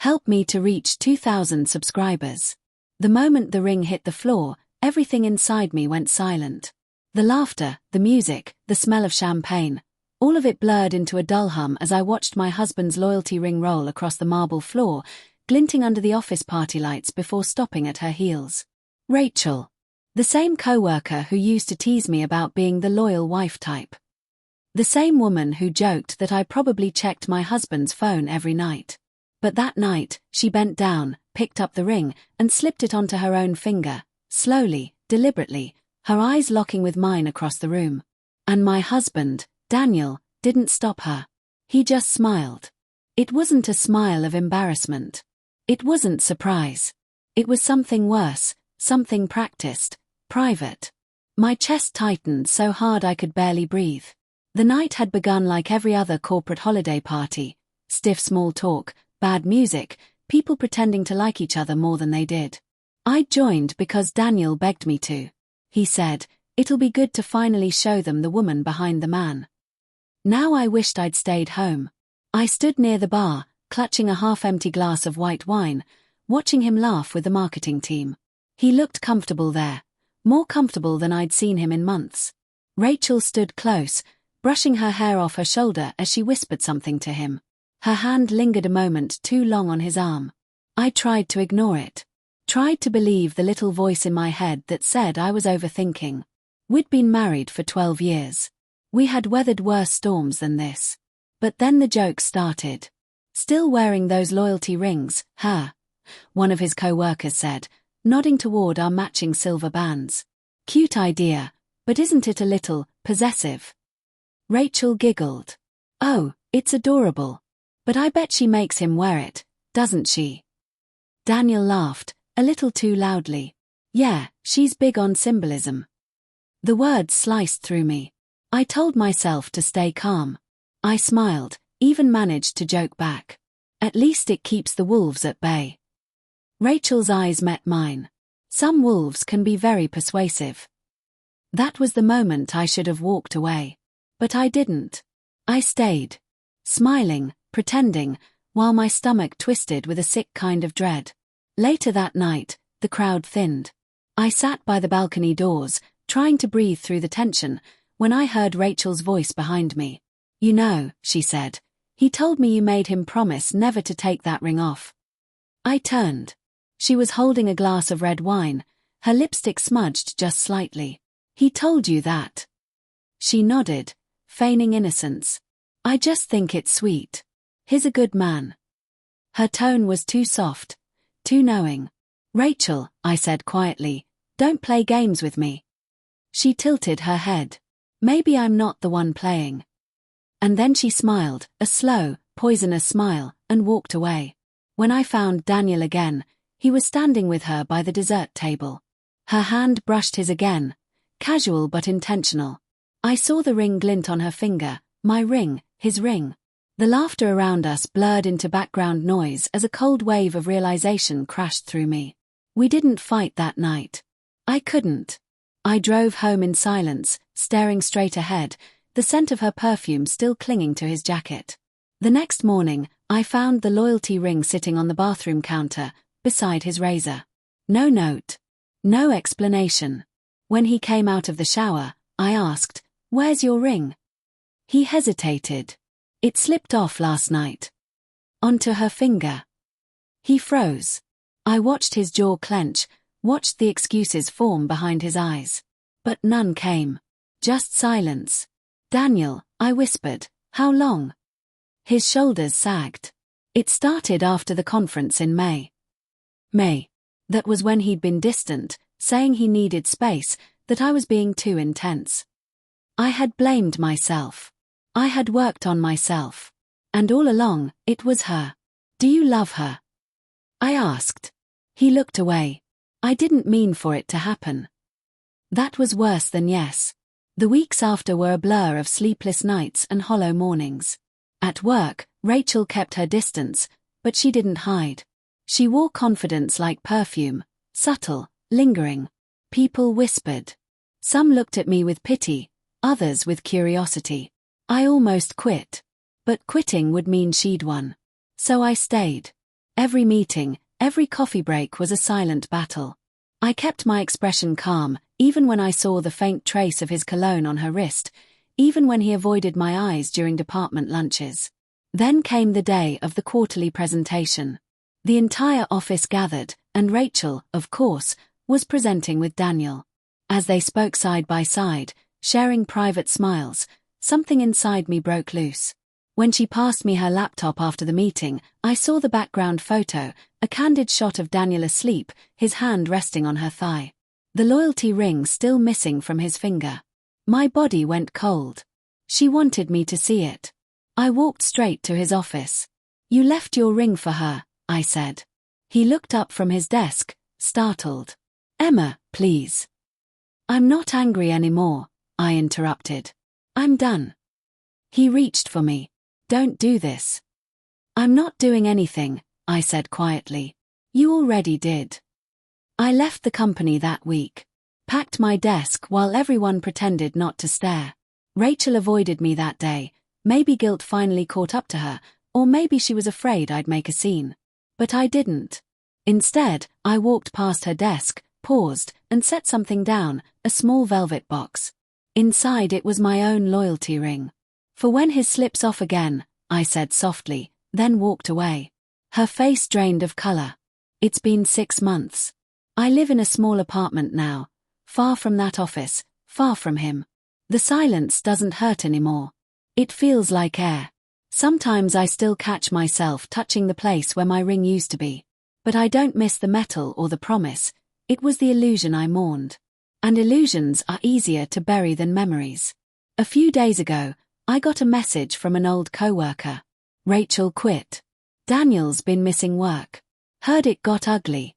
Help me to reach 2,000 subscribers. The moment the ring hit the floor, everything inside me went silent. The laughter, the music, the smell of champagne, all of it blurred into a dull hum as I watched my husband's loyalty ring roll across the marble floor, glinting under the office party lights before stopping at her heels. Rachel. The same coworker who used to tease me about being the loyal wife type. The same woman who joked that I probably checked my husband's phone every night. But that night, she bent down, picked up the ring, and slipped it onto her own finger, slowly, deliberately, her eyes locking with mine across the room. And my husband, Daniel, didn't stop her. He just smiled. It wasn't a smile of embarrassment. It wasn't surprise. It was something worse, something practiced, private. My chest tightened so hard I could barely breathe. The night had begun like every other corporate holiday party. Stiff small talk, bad music, people pretending to like each other more than they did. I joined because Daniel begged me to. He said, "It'll be good to finally show them the woman behind the man." Now I wished I'd stayed home. I stood near the bar, clutching a half-empty glass of white wine, watching him laugh with the marketing team. He looked comfortable there, more comfortable than I'd seen him in months. Rachel stood close, brushing her hair off her shoulder as she whispered something to him. Her hand lingered a moment too long on his arm. I tried to ignore it. Tried to believe the little voice in my head that said I was overthinking. We'd been married for 12 years. We had weathered worse storms than this. But then the jokes started. "Still wearing those loyalty rings, huh?" one of his co-workers said, nodding toward our matching silver bands. "Cute idea, but isn't it a little possessive?" Rachel giggled. "Oh, it's adorable. But I bet she makes him wear it, doesn't she?" Daniel laughed, a little too loudly. "Yeah, she's big on symbolism." The words sliced through me. I told myself to stay calm. I smiled, even managed to joke back. At least it keeps the wolves at bay. Rachel's eyes met mine. Some wolves can be very persuasive. That was the moment I should have walked away. But I didn't. I stayed. Smiling, pretending, while my stomach twisted with a sick kind of dread. Later that night, the crowd thinned. I sat by the balcony doors, trying to breathe through the tension, when I heard Rachel's voice behind me. "You know," she said, "he told me you made him promise never to take that ring off." I turned. She was holding a glass of red wine, her lipstick smudged just slightly. "He told you that?" She nodded, feigning innocence. "I just think it's sweet. He's a good man." Her tone was too soft, too knowing. "Rachel," I said quietly, "don't play games with me." She tilted her head. "Maybe I'm not the one playing." And then she smiled, a slow, poisonous smile, and walked away. When I found Daniel again, he was standing with her by the dessert table. Her hand brushed his again, casual but intentional. I saw the ring glint on her finger, my ring, his ring. The laughter around us blurred into background noise as a cold wave of realization crashed through me. We didn't fight that night. I couldn't. I drove home in silence, staring straight ahead, the scent of her perfume still clinging to his jacket. The next morning, I found the loyalty ring sitting on the bathroom counter, beside his razor. No note. No explanation. When he came out of the shower, I asked, "Where's your ring?" He hesitated. "It slipped off last night." Onto her finger. He froze. I watched his jaw clench, watched the excuses form behind his eyes. But none came. Just silence. "Daniel," I whispered, "how long?" His shoulders sagged. It started after the conference in May. That was when he'd been distant, saying he needed space, that I was being too intense. I had blamed myself. I had worked on myself. And all along, it was her. "Do you love her?" I asked. He looked away. I didn't mean for it to happen. That was worse than yes. The weeks after were a blur of sleepless nights and hollow mornings. At work, Rachel kept her distance, but she didn't hide. She wore confidence like perfume, subtle, lingering. People whispered. Some looked at me with pity, others with curiosity. I almost quit. But quitting would mean she'd won. So I stayed. Every meeting, every coffee break was a silent battle. I kept my expression calm, even when I saw the faint trace of his cologne on her wrist, even when he avoided my eyes during department lunches. Then came the day of the quarterly presentation. The entire office gathered, and Rachel, of course, was presenting with Daniel. As they spoke side by side, sharing private smiles, something inside me broke loose. When she passed me her laptop after the meeting, I saw the background photo, a candid shot of Daniel asleep, his hand resting on her thigh. The loyalty ring still missing from his finger. My body went cold. She wanted me to see it. I walked straight to his office. "You left your ring for her," I said. He looked up from his desk, startled. "Emma, please." "I'm not angry anymore," I interrupted. "I'm done." He reached for me. "Don't do this." "I'm not doing anything," I said quietly. "You already did." I left the company that week. Packed my desk while everyone pretended not to stare. Rachel avoided me that day. Maybe guilt finally caught up to her, or maybe she was afraid I'd make a scene. But I didn't. Instead, I walked past her desk, paused, and set something down, a small velvet box. Inside it was my own loyalty ring. "For when his slips off again," I said softly, then walked away. Her face drained of color. "It's been 6 months. I live in a small apartment now, far from that office, far from him. The silence doesn't hurt anymore. It feels like air. Sometimes I still catch myself touching the place where my ring used to be. But I don't miss the metal or the promise. It was the illusion I mourned. And illusions are easier to bury than memories. A few days ago, I got a message from an old coworker. Rachel quit. Daniel's been missing work. Heard it got ugly.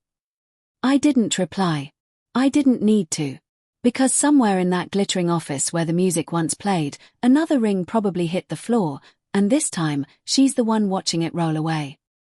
I didn't reply. I didn't need to. Because somewhere in that glittering office where the music once played, another ring probably hit the floor, and this time, she's the one watching it roll away.